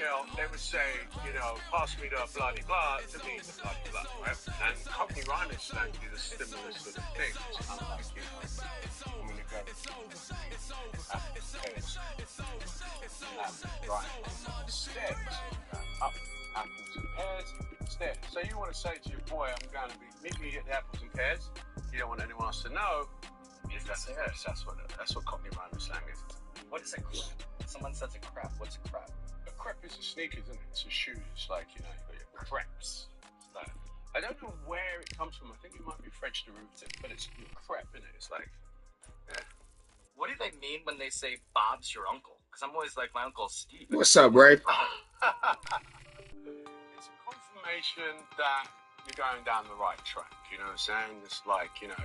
nutshell, they would say, you know, pass me the bloody blah to me the bloody blah, right? And Cockney rhyming slang is a similar sort of thing. It's kind of like, you know, I'm going to go right, stairs, up, apples and pears, stairs. So you want to say to your boy, I'm going to be, meet me at the apples and pears. You don't want anyone else to know. That's what Cockney rhyming slang is. What is a crap? Someone says a crap. What's a crap? A crep is a sneakers, isn't it? It's a shoes. It's like, you know, you got your crepes. Like, I don't know where it comes from. I think it might be French derivative, but it's crep, isn't it? It's like, yeah. What do they mean when they say Bob's your uncle? Because I'm always like, my uncle Steve. What's up, Ray? It's a confirmation that you're going down the right track. You know what I'm saying? It's like, you know,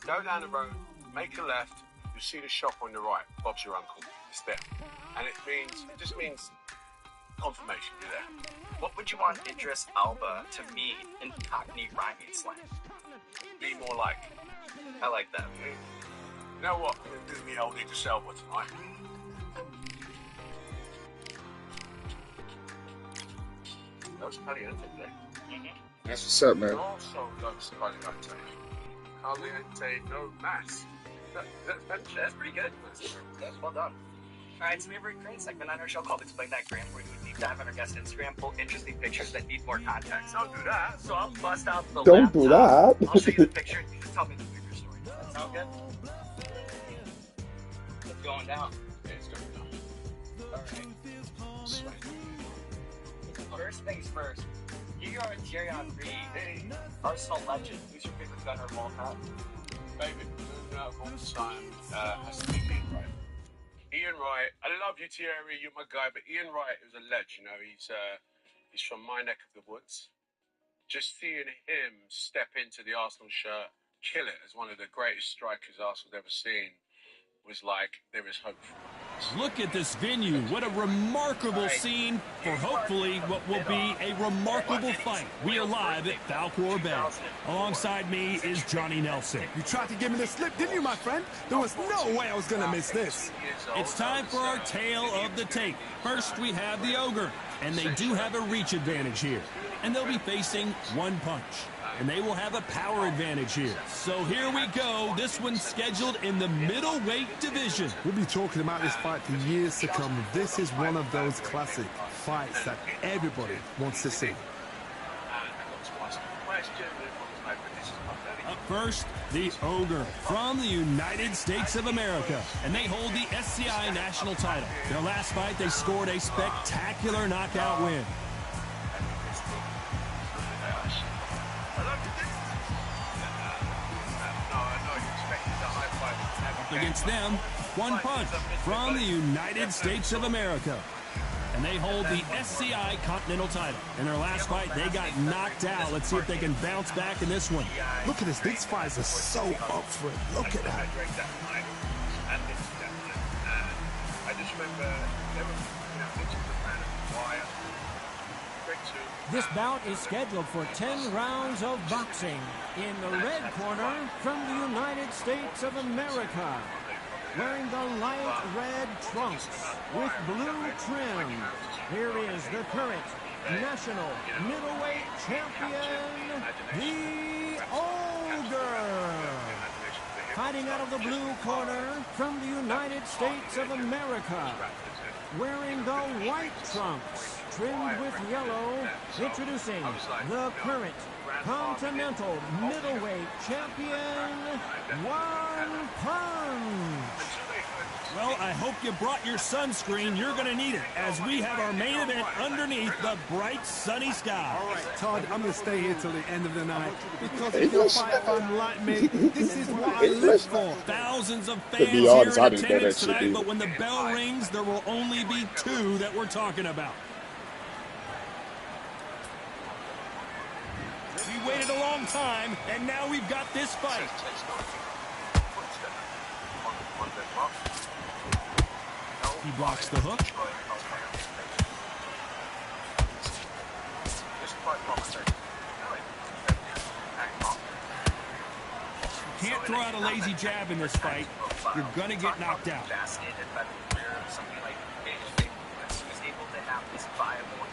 go down the road, make a left, you'll see the shop on the right. Bob's your uncle. It's there. And it just means confirmation, you're there. What would you want Idris Elba to mean in Cockney rhyming slang? Be more like. I like that. You know what? I'm going to do me old Idris Elba tonight. That was caliente today. That's what's up, man. Also loves caliente. Caliente, no mas. That's pretty good. That's well done. All right, so we have a great segment on our show called Explain That Gram, where we deep dive on our guest Instagram, pull interesting pictures that need more context. Don't do that. So I'll bust out the Don't laptop. do that. I'll show you the picture, and you just tell me the bigger story. Does that sound good? It's going down. Yeah, it's going down. All right. First things first. You are Thierry Henry, Arsenal legend. Who's your favorite gunner of all time? Favorite gunner of all time has to be Ian Wright. Ian Wright, I love you, Thierry. You're my guy, but Ian Wright is a legend. You know, he's from my neck of the woods. Just seeing him step into the Arsenal shirt, kill it as one of the greatest strikers Arsenal's ever seen, was like, there is hope for us. Look at this venue. What a remarkable scene for hopefully what will be a remarkable fight. We are live at Falcor Bay. Alongside me is Johnny Nelson. You tried to give me the slip, didn't you, my friend? There was no way I was going to miss this. It's time for our tale of the tape. First, we have the Ogre, and they do have a reach advantage here. And they'll be facing one punch. And they will have a power advantage here. So here we go. This one's scheduled in the middleweight division. We'll be talking about this fight for years to come. This is one of those classic fights that everybody wants to see. Up first, the Ogre from the United States of America. And they hold the SCI national title. Their last fight, they scored a spectacular knockout win. Against them, one punch from the United States of America. And they hold the SCI Continental title. In their last fight, they got knocked out. Let's see if they can bounce back in this one. Look at this. These fights are so up for it. Look at that. I just remember This bout is scheduled for 10 rounds of boxing. In the red corner, from the United States of America, wearing the light red trunks with blue trim, here is the current national middleweight champion, the Ogre. Fighting out of the blue corner, from the United States of America, wearing the white trunks, trimmed with yellow, introducing the current Continental Middleweight Champion, One Punch. Well, I hope you brought your sunscreen. You're going to need it as we have our main event underneath the bright sunny sky. All right, Todd, I'm going to stay here till the end of the night because if you're a fight fan like me, this is what I live for. Thousands of fans here in attendance tonight, but when the bell rings, there will only be two that we're talking about. We waited a long time, and now we've got this fight. He blocks the hook. You can't throw out a lazy jab in this fight. You're going to get knocked out.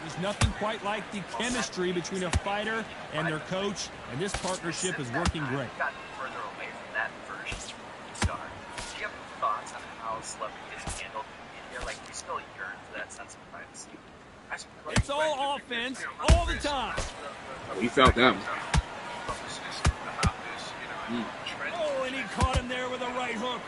There's nothing quite like the chemistry between a fighter and their coach, and this partnership is working great. Gotten further away from that version of star. Do you have thoughts on how celebrity is handled in media? Like, we still yearn for that sense of privacy. It's all offense, all the time. Oh, you felt that one. Oh, and he caught him there with a right hook.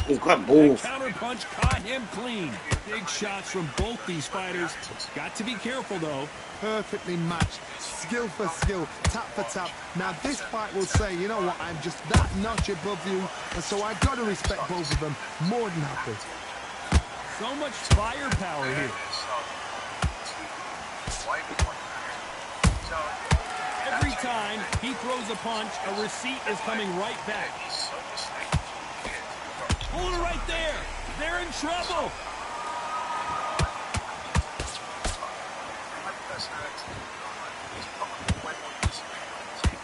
Oh, good move. Counter punch caught him clean. Big shots from both these fighters. Got to be careful, though. Perfectly matched, skill for skill, tap for tap. Now this fight will say, you know what, I'm just that notch above you, and so I've got to respect both of them. More than happy. So much firepower here. Every time he throws a punch, a receipt is coming right back. Hold it right there. They're in trouble.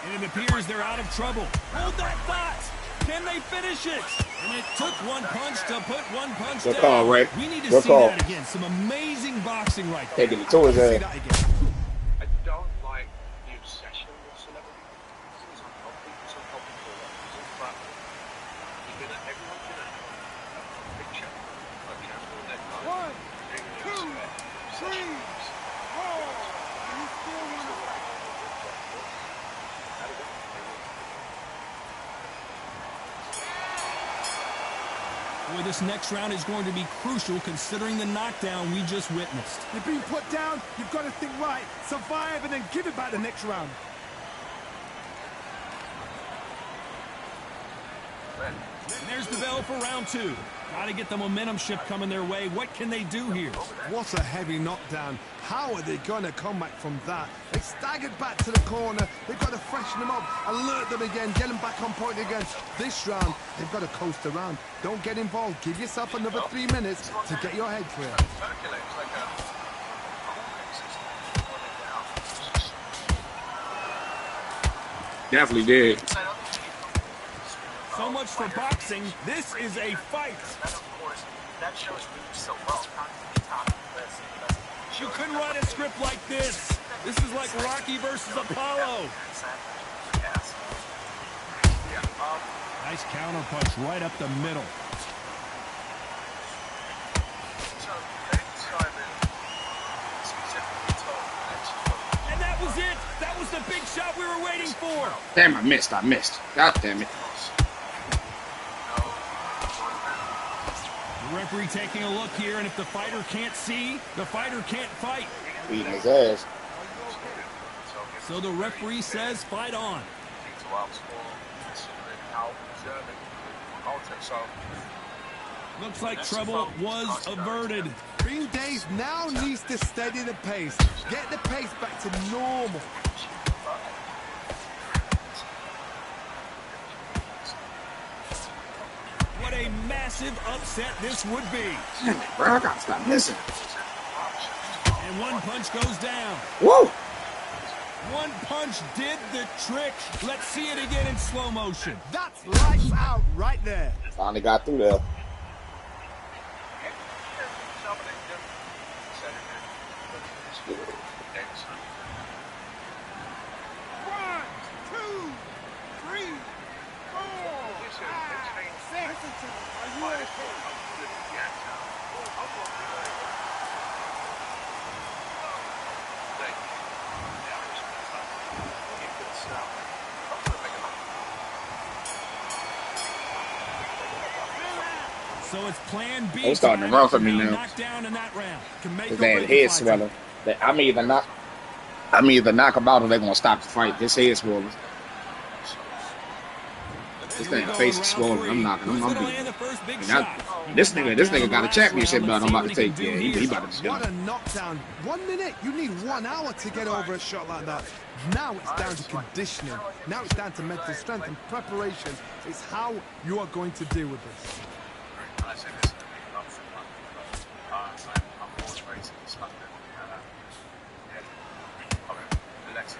And it appears they're out of trouble. Hold that thought. Can they finish it? And it took one punch to put one punch down. Call, right? We need to Good see call. that again. Some amazing boxing right there. Taking it to his head. I don't like the obsession with celebrity. It's unhealthy. It's unhealthy for a lot of reasons. But everyone's gonna have a picture, a camera on their phone. 1, 2, 3, 4. You still want to fight? Boy, this next round is going to be crucial considering the knockdown we just witnessed. You're being put down, you've got to think right, survive, and then give it back the next round. And there's the bell for round 2. Got to get the momentum shift coming their way. What can they do here? What a heavy knockdown. How are they going to come back from that? They staggered back to the corner. They've got to freshen them up, alert them again, get them back on point again. This round, they've got to coast around. Don't get involved. Give yourself another 3 minutes to get your head clear. Definitely did. So much for boxing. This is a fight. That shows me so well. You couldn't write a script like this. This is like Rocky versus Apollo. Nice counter punch right up the middle. And that was it. That was the big shot we were waiting for. Damn, I missed. God damn it. The referee taking a look here, and if the fighter can't see, the fighter can't fight. Beating his ass. So the referee says fight on. Looks like trouble was averted. Green Days now needs to steady the pace. Get the pace back to normal. What a massive upset this would be. Damn it, bro. I gotta stop missing. And one punch goes down. Whoa! One punch did the trick. Let's see it again in slow motion. That's lights out right there. Finally got through there. So it's plan B. They starting to run for me now. Knocked down in that round. His damn head swelling. I'm either knock him out or they're gonna stop the fight. This head swollen. This thing face is swollen. I'm knocking him. I'm beating him. This nigga got a championship belt I'm about to take. Yeah, he about to What a knockdown. 1 minute, you need 1 hour to get over a shot like that. Now it's down to conditioning. Now it's down to mental strength and preparation. It's how you are going to deal with this. I say this, I'm always very satisfied. Okay, Alexa,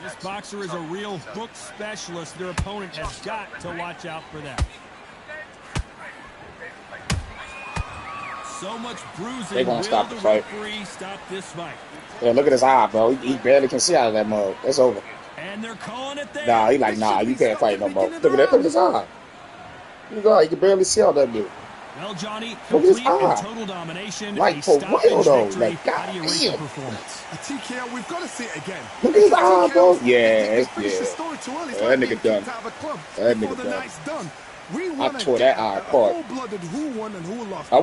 This boxer is a real hook specialist. Their opponent has got to watch out for that. So much bruising. They're gonna stop the fight. Stop this fight. Yeah, look at his eye, bro. He barely can see out of that mug. It's over. And they're calling it there. Nah, he like, nah, you can't fight no more. Look at that. Look at his eye. Look at, he can barely see out that dude. Well, Johnny, look at his complete eye. and total domination. Like for real though. Like, God damn. TKO, we've got to see it again. Look at his eye, bro. Yeah, that nigga done. That nigga done. I tore that eye apart. I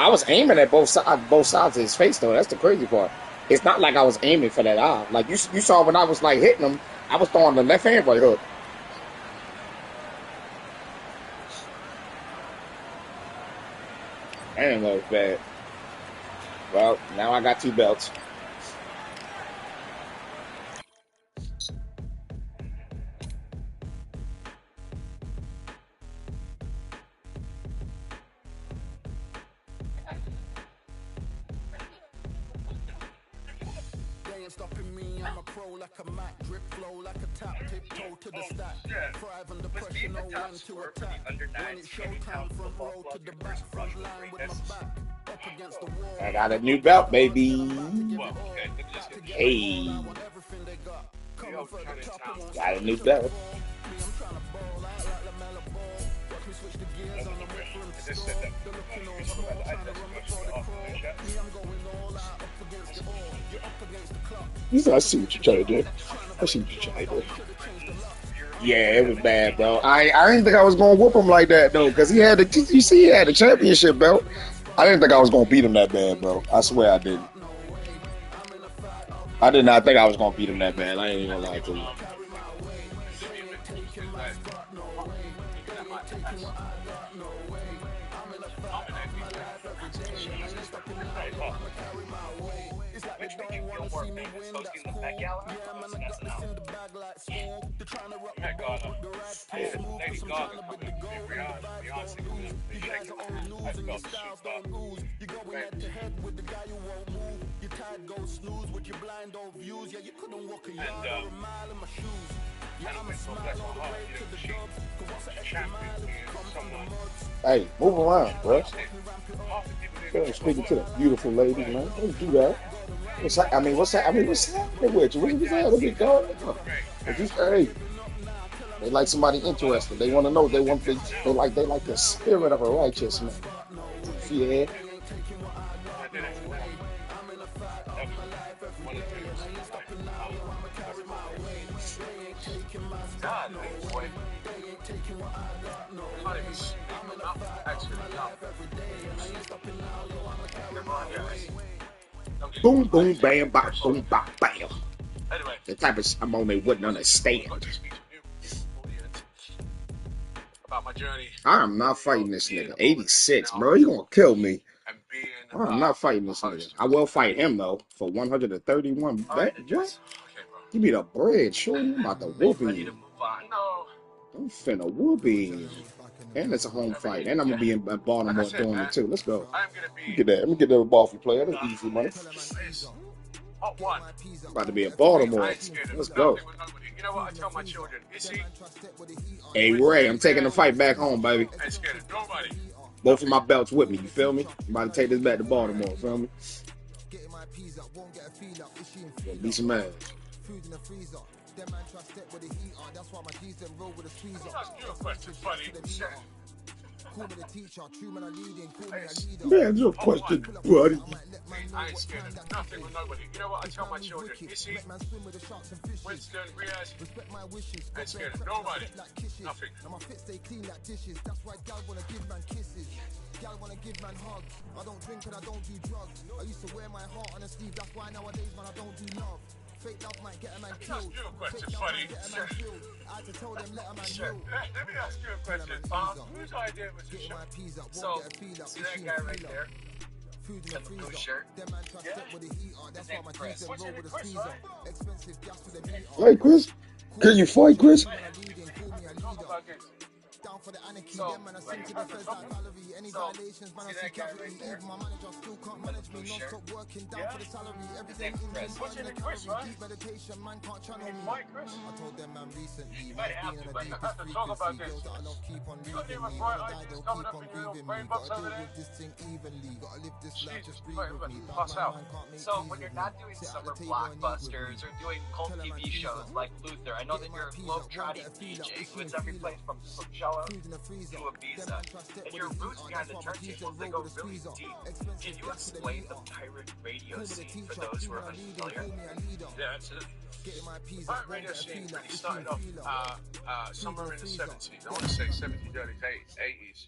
was aiming at both sides of his face though. That's the crazy part. It's not like I was aiming for that eye. Like you saw when I was like hitting him, I was throwing the left hand right hook. Damn, that was bad. Well, now I got 2 belts. Stopping me, I'm a pro like a mat, drip flow like a tap, tiptoe to the stack. Thrive under pressure, no one to attack. When it's showtime, front row to the back, front line with my back. Up against the wall. I got a new belt, baby. Hey. Got a new belt. I see what you're trying to do. I see what you're trying to do. Yeah, it was bad, bro. I didn't think I was gonna whoop him like that though, cause he had the championship belt. I didn't think I was gonna beat him that bad, bro. I swear I didn't. I did not think I was gonna beat him that bad. I ain't even gonna lie to you. Hey, move around, bro. Speaking to the beautiful ladies, man. Don't do that. What's happening with you? What's going on? Hey, they like somebody interested. They want to know. They like the spirit of a righteous man. Yeah. Boom, boom, bam, bam, boom, bam, bam. The type of I'm on there wouldn't understand. About my journey. I'm not fighting this nigga. 86, bro. You gonna kill me. I'm not fighting this nigga. I will fight him though for 131. What? Give me the bread, shorty. I'm about to whoop you. I'm finna whoop you. And it's a home fight. And I'm gonna be in Baltimore doing it too. Let's go. Let me get that. Let me get that ball for player. That's easy money. I'm about to be in Baltimore. Let's go. You know what I tell my children? Hey Ray, I'm taking the fight back home, baby. Both of my belts with me, you feel me? I'm about to take this back to Baltimore, feel me? Be some ass. Man, your question, buddy. I ain't scared of nothing with nobody. You know what I tell my children? Issy, Winston, Riaz, I ain't scared of nobody. Nothing. Gal wanna give man hugs. I don't drink and I don't do drugs. I used to wear my heart on a sleeve. That's why nowadays, man, I don't do love. Fake love might get a man killed. Let me ask you a question, buddy. I had to tell them, let a man know. Let me ask you a question. Whose idea was this show? So, see that guy right there? In the blue shirt? Yeah. His name's Chris. What's your name, Chris, right? Hey, Chris. Can you fight, Chris? them man, I sing to the feds like Valerie. Any violations, man, I see cavity. Even my manager still can't manage me. Non-stop working down for the salary. Everything in burning a calorie. Deep meditation, man can't channel me. I told them man recently, man's been in the deepest frequency. Girls that I love keep on leaving me. When I die, they'll keep on grieving me. Gotta deal with this thing evenly. Gotta live this life, just breathe with me. Bad man can't make So when you're not doing summer blockbusters or doing cult TV shows like Luther, I know that you're a globe-trotting DJ who hits every place from Coachella to Ibiza, and your roots behind the turntables, they go really deep. Can you explain the pirate radio scene for those who are unfamiliar? Yeah, absolutely. The pirate radio scene really started off somewhere in the 70s. I want to say 70s, early 80s.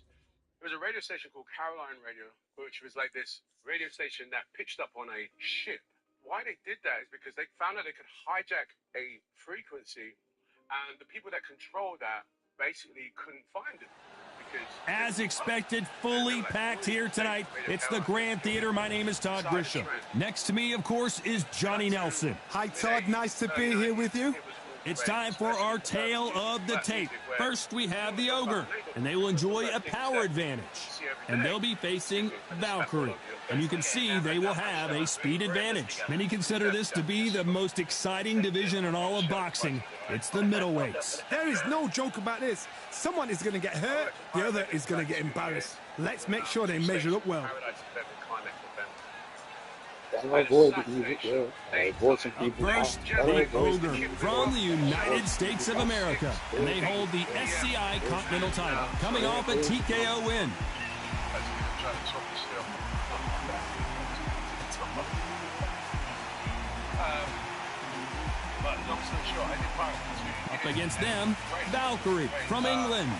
There was a radio station called K.I.N.G Radio, which was like this radio station that pitched up on a ship. Why they did that is because they found out they could hijack a frequency, and the people that controlled that basically couldn't find it. As expected, fully packed here tonight. It's the Grand Theater. My name is Todd Grisham. Next to me, of course, is Johnny Nelson. Hi, Todd. Nice to be here with you. It's time for our tale of the tape. First, we have the Ogre, and they will enjoy a power advantage. And they'll be facing Valkyrie. And you can see they will have a speed advantage. Many consider this to be the most exciting division in all of boxing. It's the middleweights. There is no joke about this. Someone is going to get hurt, the other is going to get embarrassed. Let's make sure they measure up well. Avoid the evil. Avoid some people. First, the Ogre from the United States of America. And they hold the SCI Continental title, coming off a TKO win. Up against them, Valkyrie from England.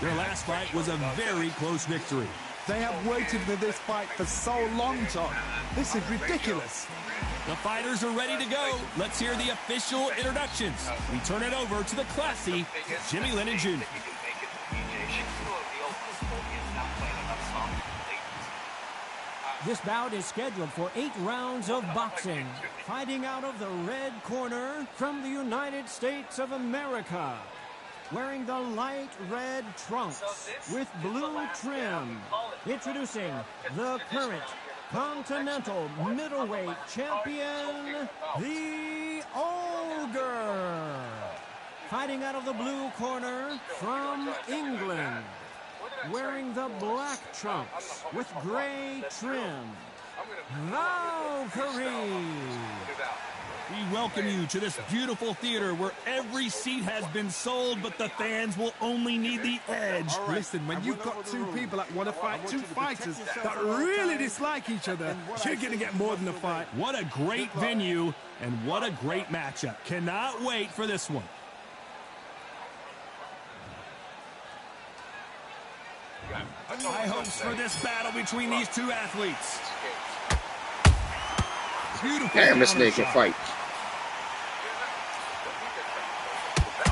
Their last fight was a very close victory. They have waited for this fight for so long, Todd. This is ridiculous. The fighters are ready to go. Let's hear the official introductions. We turn it over to the classy Jimmy Lennon Jr. This bout is scheduled for 8 rounds of boxing. Fighting out of the red corner from the United States of America. Wearing the light red trunks with blue trim. Introducing the current Continental Middleweight Champion, the Ogre. Fighting out of the blue corner from England. Wearing the black trunks with gray trim, Valkyrie. We welcome you to this beautiful theater where every seat has been sold, but the fans will only need the edge. Right. Listen, when you've got two people that want to fight, two fighters that really dislike each other, you're going to get more than a fight. What a great venue and what a great matchup. Cannot wait for this one. High hopes for this battle between these two athletes. Beautiful. Damn, this nigga can fight.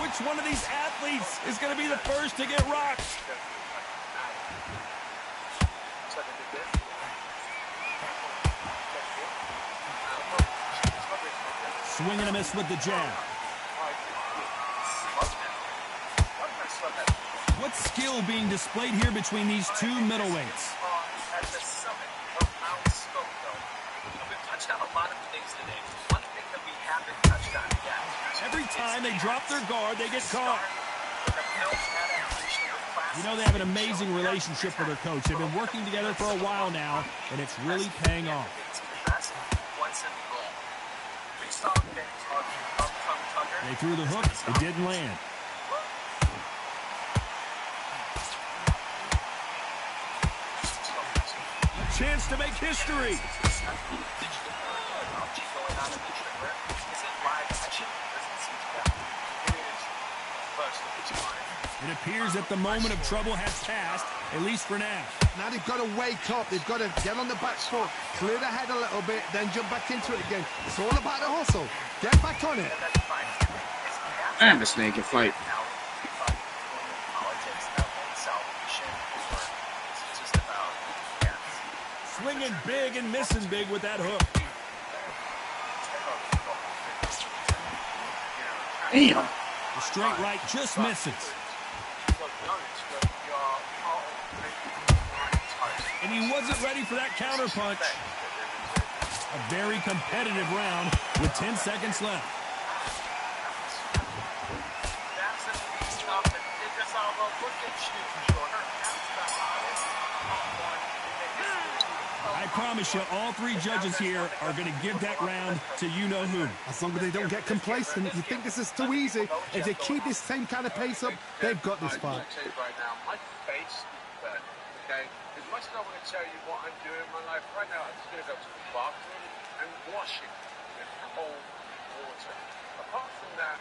Which one of these athletes is going to be the first to get rocked? Swing and a miss with the jab. What skill being displayed here between these two middleweights? At the summit of Mount Scoville, we've touched on a lot of things today. One thing that we haven't touched on yet. Every time they drop their guard, they get caught. You know, they have an amazing relationship with their coach. They've been working together for a while now, and it's really paying off. They threw the hook. It didn't land. Chance to make history. It appears that the moment of trouble has passed, at least for now. Now they've got to wake up. They've got to get on the back foot, clear the head a little bit, then jump back into it again. It's all about the hustle. Get back on it. And this nigga can fight. Swinging big and missing big with that hook. Damn. The straight right just misses. And he wasn't ready for that counterpunch. A very competitive round with 10 seconds left. I promise you, all three judges here are going to give that round to you-know-who. As long as they don't get complacent, you think this is too easy. If they keep this same kind of pace up, they've got this fight. Right now, my face is bad, okay? As much as I want to tell you what I'm doing in my life, right now I'm just going to go to the bathroom and wash it with cold water. Apart from that,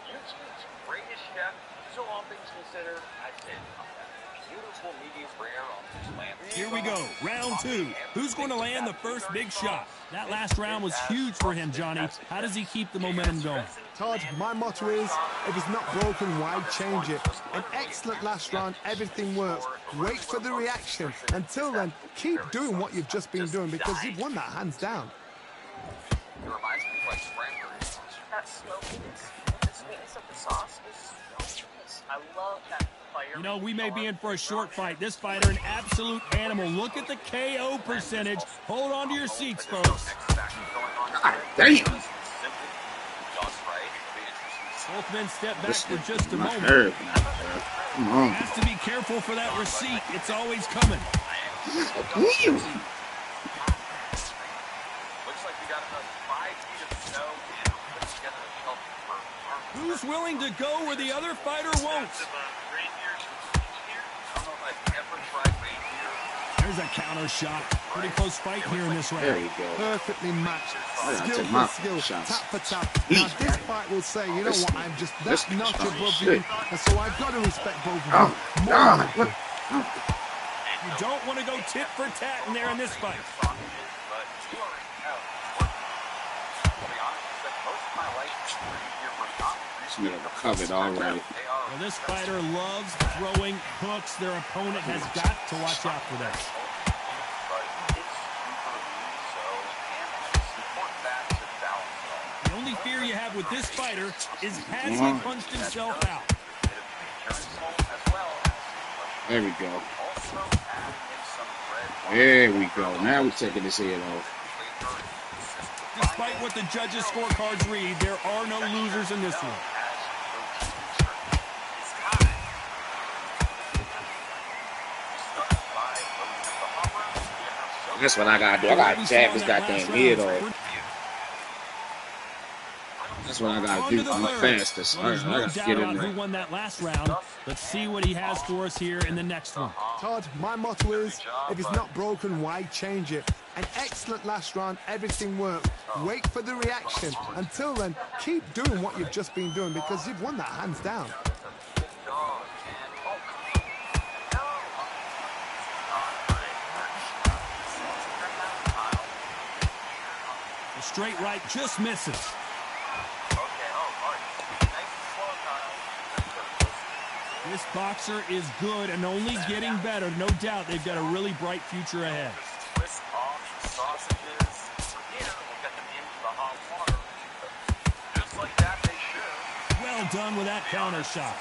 YouTube's greatest chef, so all things considered, I'd say it's not bad. Beautiful medium rare on this lamb. Here we go, round two. Who's going to land the first big shot? That last round was huge for him, Johnny. How does he keep the momentum going? Todd, my motto is, if it's not broken, why change it? An excellent last round, everything works. Wait for the reaction. Until then, keep doing what you've just been doing because you've won that hands down. It reminds me of like cranberries. That smokiness, the sweetness of the sauce is so nice. I love that. You know, we may be in for a short fight. This fighter, an absolute animal. Look at the KO percentage. Hold on to your seats, folks. God damn. Both men step back for just a moment. Come on. Has to be careful for that receipt. It's always coming. Looks like we got another 5 feet of snow and put together a shelter for Who's willing to go where the other fighter won't? There's a counter shot. Pretty close fight here in this round. There you go. Perfectly matched. I Skill take my for skill, shots. tap for tap. Now this fight will say, you know what, I'm just that notch above you, and so I've got to respect both of you. You don't want to go tit for tat in there in this fight. This nigga recovered already. Well, this fighter loves throwing hooks. Their opponent has got to watch out for that. The only fear you have with this fighter is has he punched himself out? There we go. There we go. Now we're taking this head off. Despite what the judges' scorecards read, there are no losers in this one. That's what I gotta do. I gotta jab his goddamn head off. That's what I gotta do. I'm fastest. Well, there's no I gotta doubt get about in who there. won that last round. Let's see what he has for us here in the next one. Todd, my motto is, if it's not broken, why change it? An excellent last round, everything worked. Wait for the reaction. Until then, keep doing what you've just been doing because you've won that hands down. The straight right just misses. This boxer is good and only getting better. No doubt they've got a really bright future ahead. Well done with that counter shot.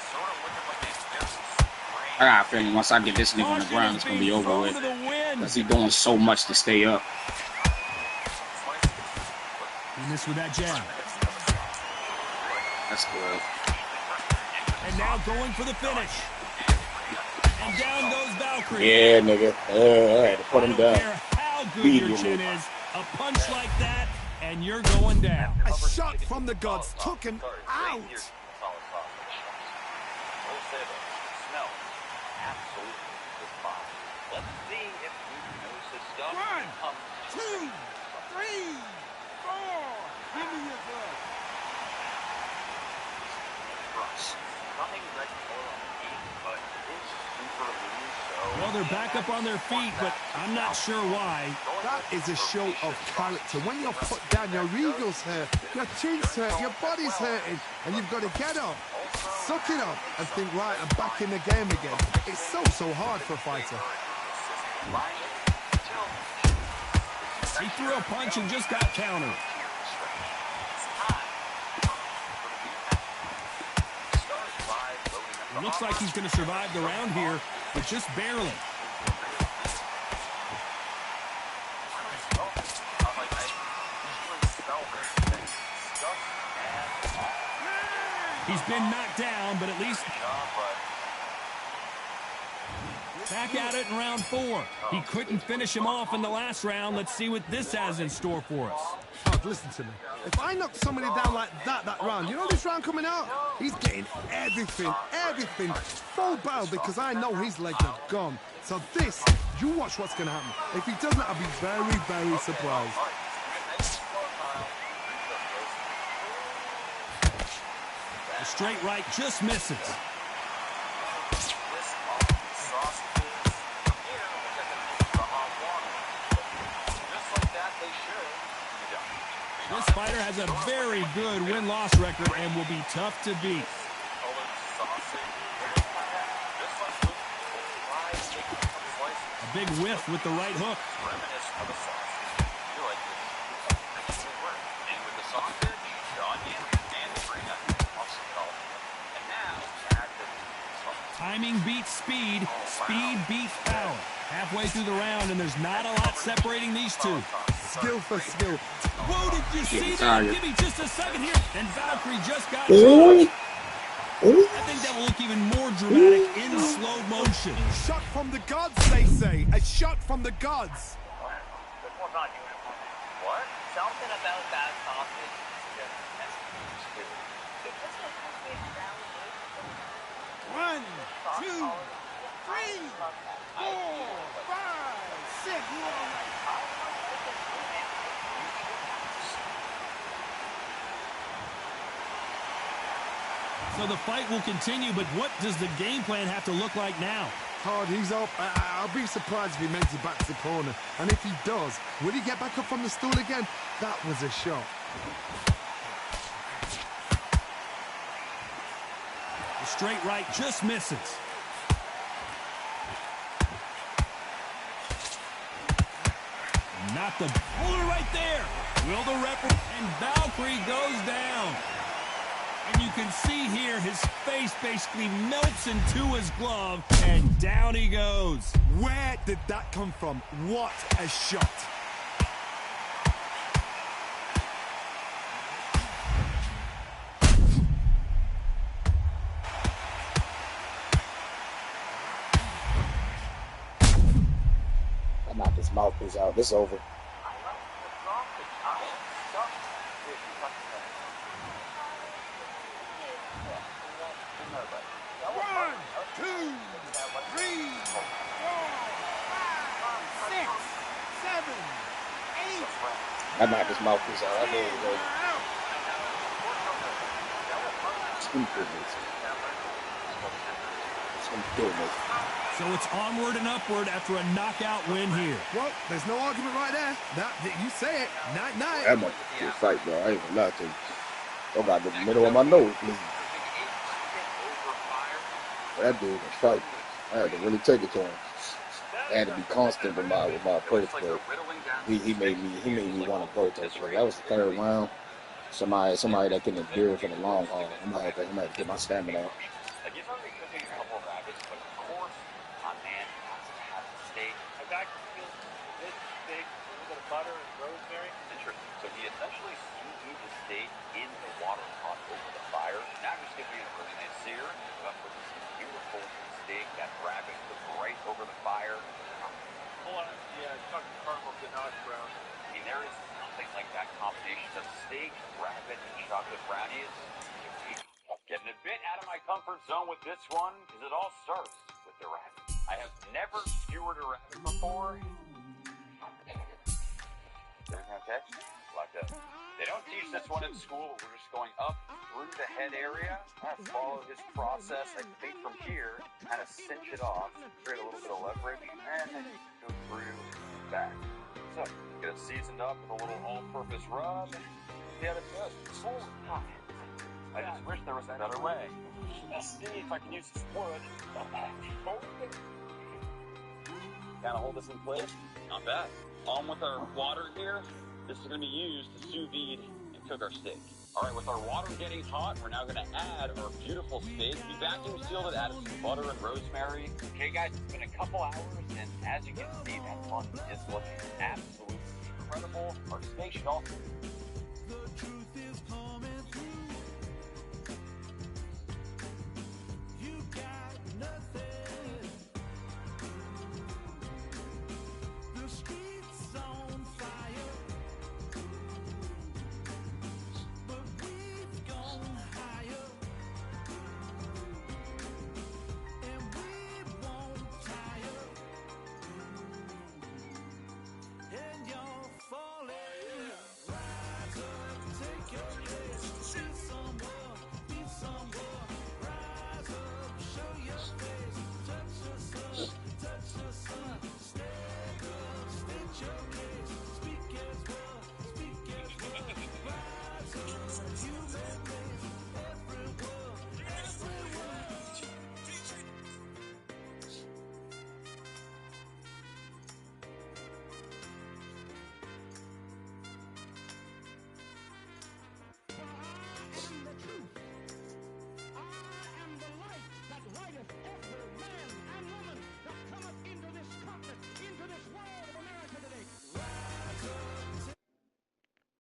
I got a feeling once I get this nigga on the ground, it's gonna be over with. Because he's doing so much to stay up. He missed with that jab. That's good. And now going for the finish. And down goes Valkyrie. Yeah, nigga. I had to put him I don't down. care how good your chin is. A punch like that, and you're going down. A shot from the gods took him out. One, two, three, four. Give me your blood. Well, they're back up on their feet, but I'm not sure why. That is a show of character. When you're put down, your eagles hurt, your chin's hurt, your body's hurting, and you've got to get up, suck it up, and think, right, I'm back in the game again. It's so hard for a fighter. He threw a punch and just got countered. It looks like he's going to survive the round here, but just barely. He's been knocked down, but at least back at it in round 4. He couldn't finish him off in the last round. Let's see what this has in store for us. Todd, listen to me. If I knock somebody down like that round, you know this round coming out? He's getting everything, full barrel, because I know his legs are gone. So this, you watch what's going to happen. If he doesn't, I'll be very, very surprised. The straight right just misses. This fighter has a very good win-loss record and will be tough to beat. A big whiff with the right hook. Timing beats speed. Speed beats power. Halfway through the round, and there's not a lot separating these two. Skill for skill. Whoa, did you see that? Give me just a second here. And Valkyrie just got charged. I think that will look even more dramatic in slow motion. Shot from the gods, they say. A shot from the gods. What? Something about that sausage. 1, 2, 3, 4, 5, 6. So the fight will continue, but what does the game plan have to look like now? Todd, he's up. I'll be surprised if he makes it back to the corner. And if he does, will he get back up from the stool again? That was a shot. The straight right just misses. Not the bullet right there. Will the referee? And Valkyrie goes down. And you can see here his face basically melts into his glove, and down he goes. Where did that come from? What a shot. I knocked his mouthpiece out. This is over. 1, 2, 3, 4, 5, 6, 7, 8. I knocked his mouthpiece out. I knew it was over. So it's onward and upward after a knockout win here. Well, there's no argument right there. You say it. Night. That might be a fight, bro. I ain't gonna lie to you. I got the middle of my nose, please. That dude was fighting. I had to really take it to him. I had to be constant with my approach, but he made me want to go to it. That was the third round. Somebody that can endure for the long haul. I'm gonna have to get my stamina up. Butter and rosemary. Interesting. So he essentially sous-vide the steak in the water pot over the fire. Now just giving it a really nice sear. But with this beautiful steak, that rabbit cooked right over the fire. Hold on. Yeah, talking caramel ganache brown. I mean, there is nothing like that combination of steak, rabbit, and chocolate brownies. Getting a bit out of my comfort zone with this one, because it all starts with the rabbit. I have never skewered a rabbit before. Okay, like that. They don't teach this one in school. We're just going up through the head area. Follow his process. I think from here, kind of cinch it off, create a little bit of leverage, and then go through back. So get it seasoned up with a little all-purpose rub. See how it goes. I just wish there was a better way. Let's see if I can use this wood. Kind of hold this in place. Not bad. On with our water here. This is going to be used to sous vide and cook our steak. All right, with our water getting hot, we're now going to add our beautiful steak. We vacuum sealed it, added some butter and rosemary. Okay, guys, it's been a couple hours, and as you can see, that bun is looking absolutely incredible. Our steak should also